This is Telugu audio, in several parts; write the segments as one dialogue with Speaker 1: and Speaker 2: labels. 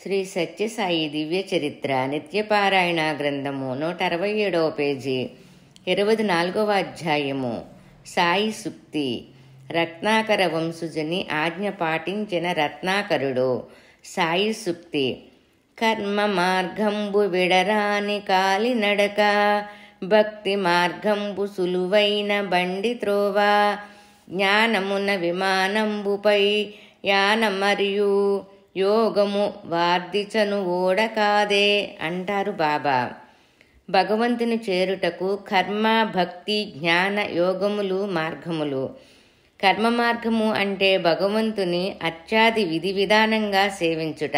Speaker 1: శ్రీ సత్యసాయి దివ్య చరిత్ర నిత్యపారాయణ గ్రంథము 167వ పేజీ 24వ అధ్యాయము సాయి సుక్తి. రత్నాకర వంశజుని ఆజ్ఞ పాటించిన రత్నాకరుడు. సాయి సుక్తి. కర్మ మార్గంబు విడరాని కాలి నడక, భక్తి మార్గంబు సులువైన బండి త్రోవ, జ్ఞానమున విమానంబుపై యాన మరియు యోగము వార్ధిచను ఓడకాదే అంటారు బాబా. భగవంతుని చేరుటకు కర్మ, భక్తి, జ్ఞాన, యోగములు మార్గములు. కర్మ మార్గము అంటే భగవంతుని అత్యాది విధి విధానంగా సేవించుట,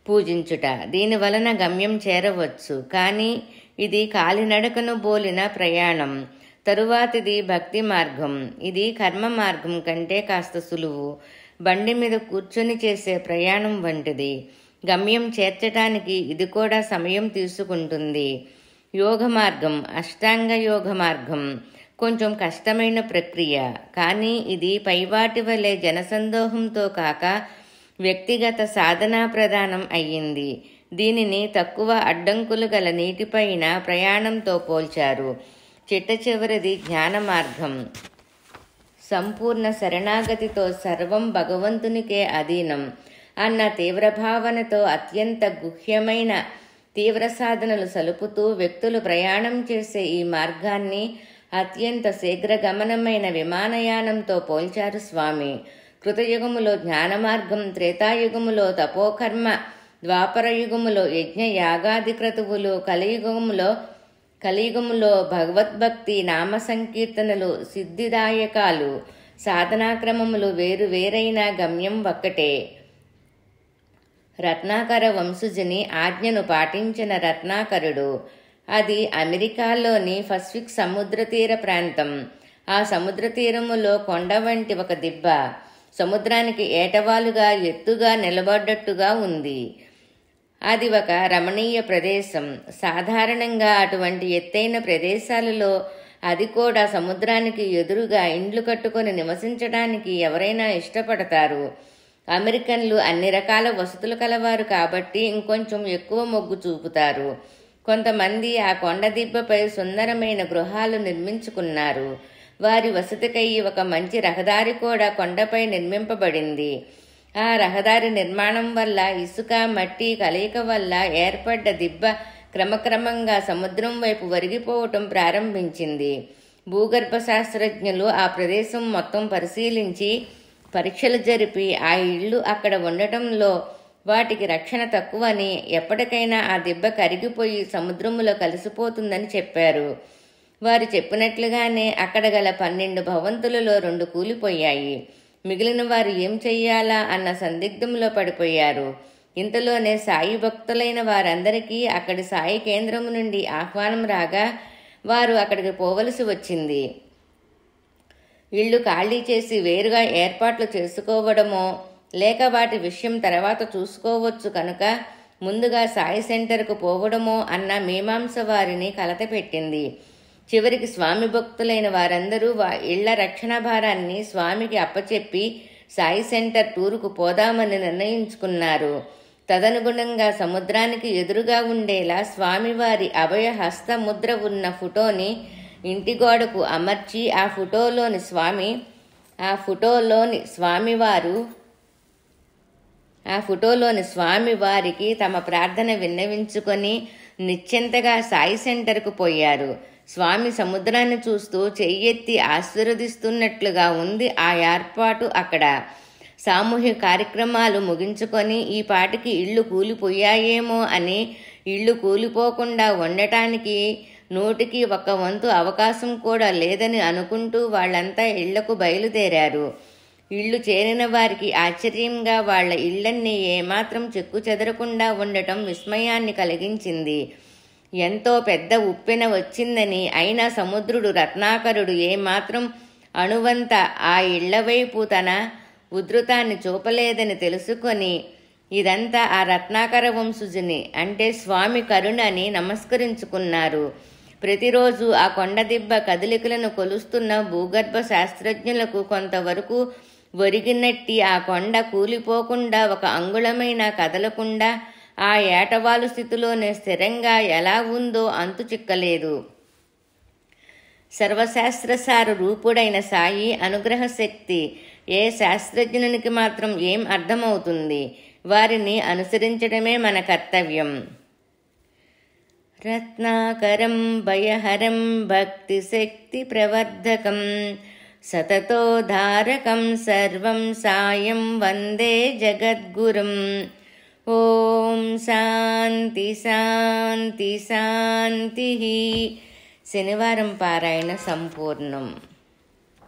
Speaker 1: పూజించుట. దీని వలన గమ్యం చేరవచ్చు. కానీ ఇది కాలినడకను బోలిన ప్రయాణం. తరువాతిది భక్తి మార్గం. ఇది కర్మ మార్గం కంటే కాస్త సులువు. బండి మీద కూర్చొని చేసే ప్రయాణం వంటిది. గమ్యం చేర్చటానికి ఇది కూడా సమయం తీసుకుంటుంది. యోగ మార్గం, అష్టాంగ యోగ మార్గం కొంచెం కష్టమైన ప్రక్రియ. కానీ ఇది పైవాటి వలె జనసందోహంతో కాక వ్యక్తిగత సాధనా ప్రధానం అయ్యింది. దీనిని తక్కువ అడ్డంకులు గల నీటిపైన ప్రయాణంతో పోల్చారు. చిట్ట చివరిది జ్ఞాన మార్గం. సంపూర్ణ శరణాగతితో సర్వం భగవంతునికే అధీనం అన్న తీవ్ర భావనతో అత్యంత గుహ్యమైన తీవ్ర సాధనలు సలుపుతూ వ్యక్తులు ప్రయాణం చేసే ఈ మార్గాన్ని అత్యంత శీఘ్రగమనమైన విమానయానంతో పోల్చారు స్వామి. కృతయుగములో జ్ఞాన మార్గం, త్రేతాయుగములో తపోకర్మ, ద్వాపరయుగములో యజ్ఞ యాగాది క్రతువులు, కలియుగములో భగవద్భక్తి, నామ సంకీర్తనలు, సిద్ధిదాయకాలు. సాధనాక్రమములు వేరు వేరైన గమ్యం ఒక్కటే. రత్నాకర వంశజుని ఆజ్ఞను పాటించిన రత్నాకరుడు. అది అమెరికాలోని పసిఫిక్ సముద్ర తీర ప్రాంతం. ఆ సముద్ర తీరములో కొండ వంటి ఒక దిబ్బ సముద్రానికి ఏటవాలుగా ఎత్తుగా నిలబడ్డట్టుగా ఉంది. అది ఒక రమణీయ ప్రదేశం. సాధారణంగా అటువంటి ఎత్తైన ప్రదేశాలలో, అది కూడా సముద్రానికి ఎదురుగా ఇండ్లు కట్టుకొని నివసించడానికి ఎవరైనా ఇష్టపడతారు. అమెరికన్లు అన్ని రకాల వసతులు కలవారు కాబట్టి ఇంకొంచెం ఎక్కువ మొగ్గు చూపుతారు. కొంతమంది ఆ కొండ దిబ్బపై సుందరమైన గృహాలు నిర్మించుకున్నారు. వారి వసతికై ఒక మంచి రహదారి కూడా కొండపై నిర్మింపబడింది. ఆ రహదారి నిర్మాణం వల్ల ఇసుక, మట్టి కలయిక వల్ల ఏర్పడ్డ దిబ్బ క్రమక్రమంగా సముద్రం వైపు ఒరిగిపోవటం ప్రారంభించింది. భూగర్భ శాస్త్రజ్ఞులు ఆ ప్రదేశం మొత్తం పరిశీలించి పరీక్షలు జరిపి ఆ ఇళ్ళు అక్కడ ఉండటంలో వాటికి రక్షణ తక్కువని, ఎప్పటికైనా ఆ దిబ్బ కరిగిపోయి సముద్రములో కలిసిపోతుందని చెప్పారు. వారు చెప్పినట్లుగానే అక్కడ గల 12 భవంతులలో 2 కూలిపోయాయి. మిగిలిన వారు ఏం చెయ్యాలా అన్న సందిగ్ధంలో పడిపోయారు. ఇంతలోనే సాయి భక్తులైన వారందరికీ అక్కడి సాయి కేంద్రము నుండి ఆహ్వానం రాగా వారు అక్కడికి పోవలసి వచ్చింది. ఇళ్ళు ఖాళీ చేసి వేరుగా ఏర్పాట్లు చేసుకోవడమో లేక వాటి విషయం తర్వాత చూసుకోవచ్చు కనుక ముందుగా సాయి సెంటర్కు పోవడమో అన్న మీమాంస వారిని కలతపెట్టింది. చివరికి స్వామి భక్తులైన వారందరూ ఇళ్ల రక్షణ భారాన్ని స్వామికి అప్పచెప్పి సాయి సెంటర్ టూరుకు పోదామని నిర్ణయించుకున్నారు. తదనుగుణంగా సముద్రానికి ఎదురుగా ఉండేలా స్వామివారి అభయ హస్త ముద్ర ఉన్న ఫోటోని ఇంటి గోడకు అమర్చి ఆ ఫోటోలోని స్వామివారికి తమ ప్రార్థన విన్నవించుకొని నిశ్చింతగా సాయి సెంటర్కు పోయారు. స్వామి సముద్రాన్ని చూస్తూ చెయ్యెత్తి ఆశీర్వదిస్తున్నట్లుగా ఉంది ఆ ఏర్పాటు. అక్కడ సామూహిక కార్యక్రమాలు ముగించుకొని ఈ పాటికి ఇళ్ళు కూలిపోయాయేమో అని, ఇళ్ళు కూలిపోకుండా ఉండటానికి 100కి 1 వంతు అవకాశం కూడా లేదని అనుకుంటూ వాళ్ళంతా ఇళ్లకు బయలుదేరారు. ఇళ్ళు చేరిన వారికి ఆశ్చర్యంగా వాళ్ల ఇళ్లన్నీ ఏమాత్రం చెక్కు చెదరకుండా ఉండటం విస్మయాన్ని కలిగించింది. ఎంతో పెద్ద ఉప్పెన వచ్చిందని, అయినా సముద్రుడు రత్నాకరుడు ఏమాత్రం అణువంత ఆ ఇళ్లవైపు తన ఉధృతాన్ని చూపలేదని తెలుసుకొని ఇదంతా ఆ రత్నాకర వంశజుని అంటే స్వామి కరుణని నమస్కరించుకున్నారు. ప్రతిరోజు ఆ కొండదిబ్బ కదలికలను కొలుస్తున్న భూగర్భ శాస్త్రజ్ఞులకు కొంతవరకు ఒరిగినట్టి ఆ కొండ కూలిపోకుండా ఒక అంగుళమైన కదలకుండా ఆ ఏటవాలు స్థితిలోనే స్థిరంగా ఎలా ఉందో అంతు చిక్కలేదు. సర్వశాస్త్రసార రూపుడైన సాయి అనుగ్రహ శక్తి ఏ శాస్త్రజ్ఞునికి మాత్రం ఏం అర్థమవుతుంది? వారిని అనుసరించడమే మన కర్తవ్యం. రత్నాకరం భయహరం భక్తి శక్తి ప్రవర్ధకం సతతోధారకం సర్వం సాయం వందే జగద్గురుం. ఓం శాంతి శాంతి శాంతి. శనివారం పారాయణ సంపూర్ణం.